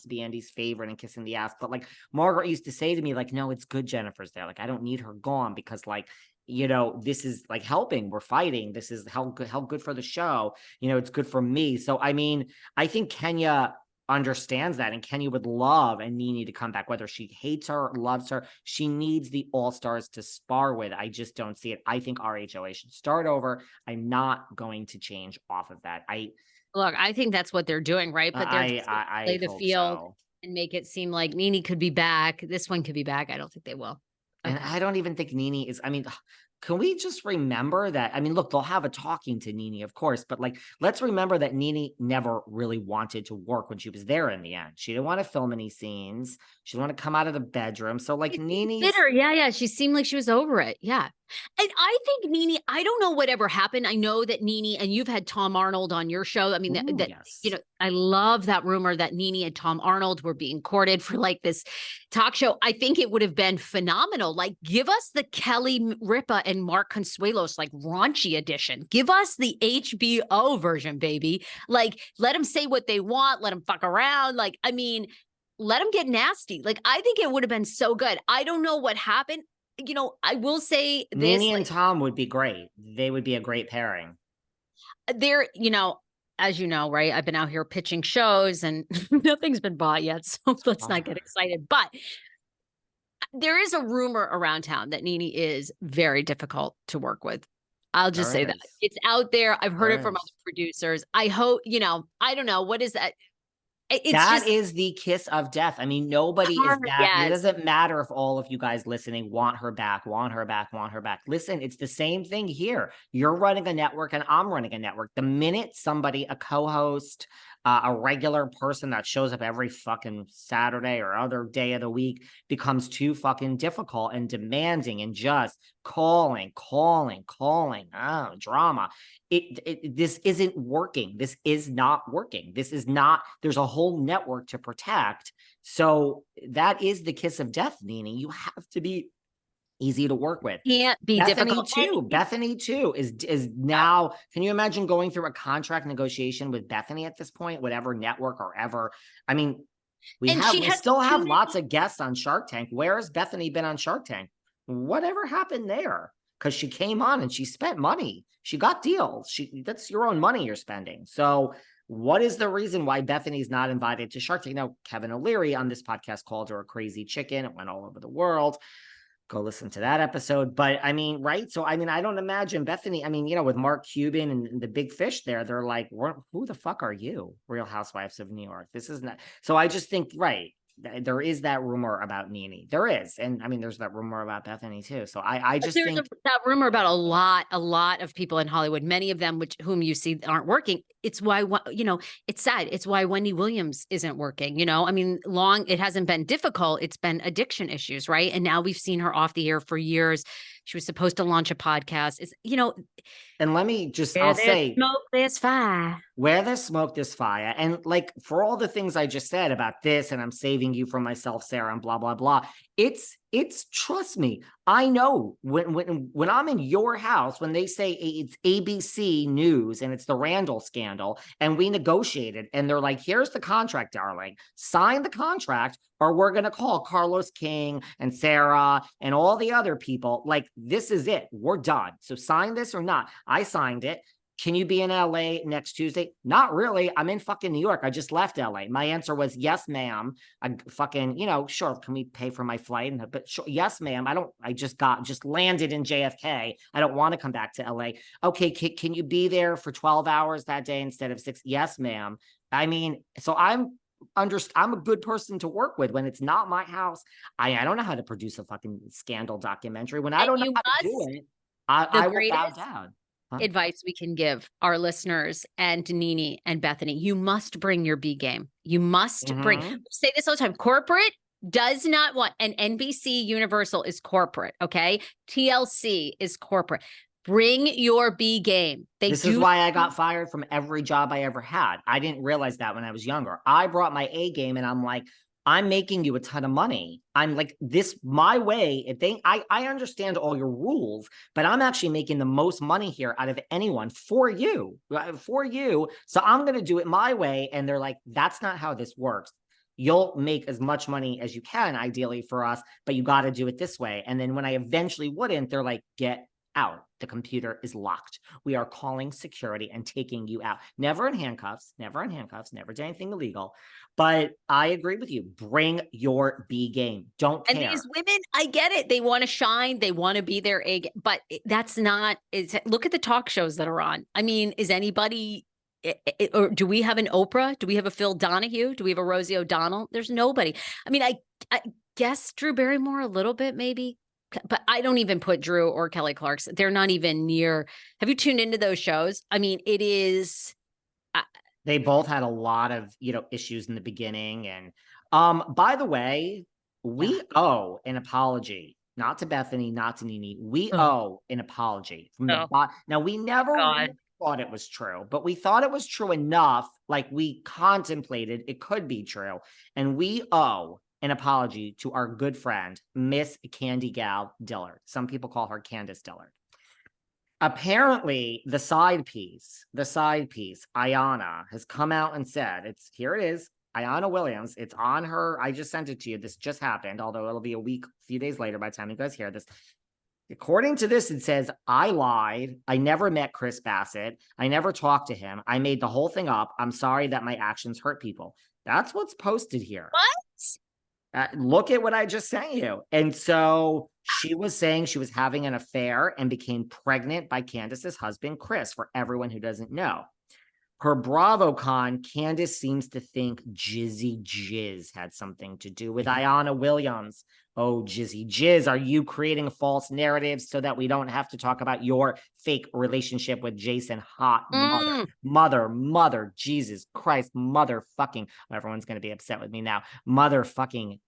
to be Andy's favorite and kissing the ass. But like Margaret used to say to me, like, no, it's good Jennifer's there. Like, I don't need her gone because like, you know, this is like helping. We're fighting. This is how good for the show. You know, it's good for me. So, I mean, I think Kenya understands that, and Kenya would love and NeNe to come back, whether she hates her or loves her. She needs the all-stars to spar with. I just don't see it. I think RHOA should start over. I'm not going to change off of that. Look, I think that's what they're doing, right? But they're just gonna play I the hope field so. and make it seem like NeNe could be back. This one could be back. I don't think they will. And Okay. I don't even think NeNe is, I mean, can we just remember that? I mean, look, they'll have a talking to NeNe, of course, but like, let's remember that NeNe never really wanted to work when she was there in the end. She didn't want to film any scenes. She didn't want to come out of the bedroom. So like She seemed NeNe's, bitter. Yeah, yeah. She seemed like she was over it. Yeah. And I think NeNe, I don't know whatever happened. I know that NeNe, and you've had Tom Arnold on your show. I mean, ooh, that you yes. know, I love that rumor that NeNe and Tom Arnold were being courted for like this talk show. I think it would have been phenomenal. Like, give us the Kelly Ripa and Mark Consuelos, like raunchy edition. Give us the HBO version, baby. Like, let them say what they want. Let them fuck around. Like, I mean, let them get nasty. Like, I think it would have been so good. I don't know what happened. You know, I will say this, NeNe and like, Tom would be great. They would be a great pairing. there, you know, as you know, right? I've been out here pitching shows and nothing's been bought yet. So It's let's not get hard. excited. But there is a rumor around town that NeNe is very difficult to work with. I'll just There say that is. it's out there. I've heard it There from is. other producers. I hope, you know, I don't know. What is that? It's That just is the kiss of death. I mean, nobody is hard. that. It Yes. doesn't matter if all of you guys listening want her back, want her back, want her back. Listen, it's the same thing here. You're running a network and I'm running a network. The minute somebody, a co-host, a regular person that shows up every fucking Saturday or other day of the week becomes too fucking difficult and demanding and just calling, drama. This isn't working. This is not working. This is not, there's a whole network to protect. So that is the kiss of death, NeNe. You have to be easy to work with. Can't be difficult. Bethenny too is now. Can you imagine going through a contract negotiation with Bethenny at this point, whatever network or ever? I mean, And she we has still too have lots many. of guests on Shark Tank. Where has Bethenny been on Shark Tank? Whatever happened there? Because she came on and she spent money. She got deals. That's your own money you're spending. So what is the reason why Bethenny's not invited to Shark Tank? Now, Kevin O'Leary on this podcast called her a crazy chicken. It went all over the world. Go listen to that episode. But I mean, right? So, I mean, I don't imagine Bethenny. I mean, you know, with Mark Cuban and the big fish there, they're like, who the fuck are you? Real Housewives of New York. This is not. So I just think, right. There is that rumor about NeNe. There is. And I mean, there's that rumor about Bethenny too. So I But just there's think that rumor about a lot of people in Hollywood, many of them whom you see aren't working. It's why, you know, it's sad. It's why Wendy Williams isn't working. You know, I mean, it hasn't been difficult. It's been addiction issues, right? And now we've seen her off the air for years. She was supposed to launch a podcast. It's, you know, and let me just, where I'll there's say, smoke, there's fire. where there's smoke, there's fire. And like for all the things I just said about this, and I'm saving you from myself, Sarah, and blah, blah, blah. It's trust me, I know when I'm in your house, when they say it's ABC News and it's the Randall scandal, and we negotiated, and they're like, here's the contract, darling. Sign the contract, or we're gonna call Carlos King and Sarah and all the other people. Like, this is it. We're done. So sign this or not. I signed it. Can you be in LA next Tuesday? Not really. I'm in fucking New York. I just left LA. My answer was yes, ma'am. I fucking, you know, sure. Can we pay for my flight? But sure, yes, ma'am. I just landed in JFK. I don't want to come back to LA. Okay. Can you be there for 12 hours that day instead of 6? Yes, ma'am. I mean, so I'm a good person to work with when it's not my house. I don't know how to produce a fucking scandal documentary. When I And don't know you how to do must, it, the I will bow greatest down. Huh? advice we can give our listeners and NeNe and Bethenny, you must bring your B game. You must bring, say this all the time, corporate does not want, and NBC Universal is corporate, okay? TLC is corporate. Bring your B game. This is why I got fired from every job I ever had. I didn't realize that when I was younger. I brought my A game and I'm like, I'm making you a ton of money. I'm like, this my way. I understand all your rules, but I'm actually making the most money here out of anyone for you. So I'm going to do it my way. And they're like, that's not how this works. you'll make as much money as you can, ideally for us, but you got to do it this way. And then when I eventually wouldn't, they're like, get out. The computer is locked. We are calling security and taking you out. Never in handcuffs, never did anything illegal. But I agree with you. Bring your B game. Don't care. And these women, I get it. They want to shine. They want to be their A game, but that's not, look at the talk shows that are on. I mean, is anybody, or do we have an Oprah? Do we have a Phil Donahue? Do we have a Rosie O'Donnell? There's nobody. I mean, I guess Drew Barrymore a little bit, maybe. But I don't even put Drew or Kelly Clarkson. They're not even near. Have you tuned into those shows? I mean, it is. They both had a lot of, issues in the beginning. And by the way, we owe an apology, not to Bethenny, not to NeNe. We owe an apology from the Now, we never really thought it was true, but we thought it was true enough, like we contemplated it could be true. And we owe an apology to our good friend, Miss Candiace Dillard. Some people call her Candiace Dillard. Apparently, the side piece, Ayanna, has come out and said, here it is, Ayanna Williams. It's on her. I just sent it to you. This just happened, although it'll be a few days later by the time you guys hear this. According to this, it says, I lied. I never met Chris Bassett. I never talked to him. I made the whole thing up. I'm sorry that my actions hurt people. That's what's posted here. What? Look at what I just sent you. And so she was saying she was having an affair and became pregnant by Candiace's husband, Chris, for everyone who doesn't know. Per BravoCon, Candiace seems to think Jizzy Jizz had something to do with Ayanna Williams. Oh, Jizzy Jizz, are you creating a false narrative so that we don't have to talk about your fake relationship with Jason? Hot mother, Jesus Christ, motherfucking, everyone's going to be upset with me now. Motherfucking,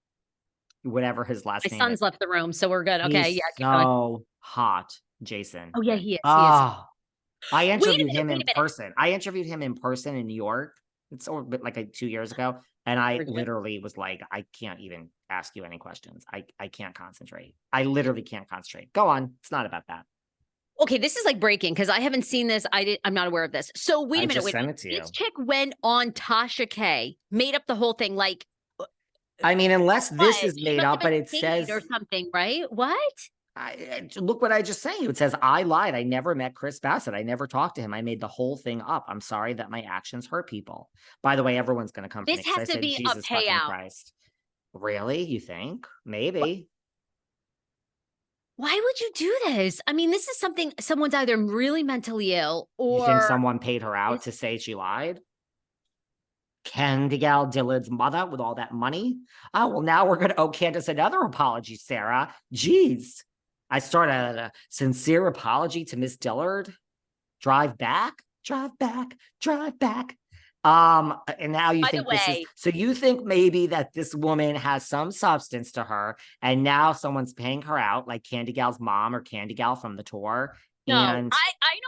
whatever his last name is. My son's left the room, so we're good. Okay, He's so hot, Jason. Oh, yeah, he is. I interviewed him in person. I interviewed him in person in New York. It's like 2 years ago. And I literally was like, I can't even ask you any questions. I can't concentrate. I literally can't concentrate. Go on. It's not about that. Okay, this is like breaking because I haven't seen this. I'm not aware of this. So wait a minute. Sent it to you. This chick went on Tasha K, made up the whole thing. Like, I mean, unless this is made up, but it says or something, right? What? Look what I just sent you. It says, I lied. I never met Chris Bassett. I never talked to him. I made the whole thing up. I'm sorry that my actions hurt people. By the way, everyone's going to come. This has to be a payout. Christ. Really? You think? Maybe. Why would you do this? I mean, this is something someone's either really mentally ill or... You think someone paid her out to say she lied? Candiace Dillard's mother with all that money? Oh, well, now we're going to owe Candiace another apology, Sarah. Jeez. I started a sincere apology to Miss Dillard. Drive back. And now you think this is, so you think maybe that this woman has some substance to her, and now someone's paying her out, like Candy Gal's mom or Candy Gal from the tour. No, and I know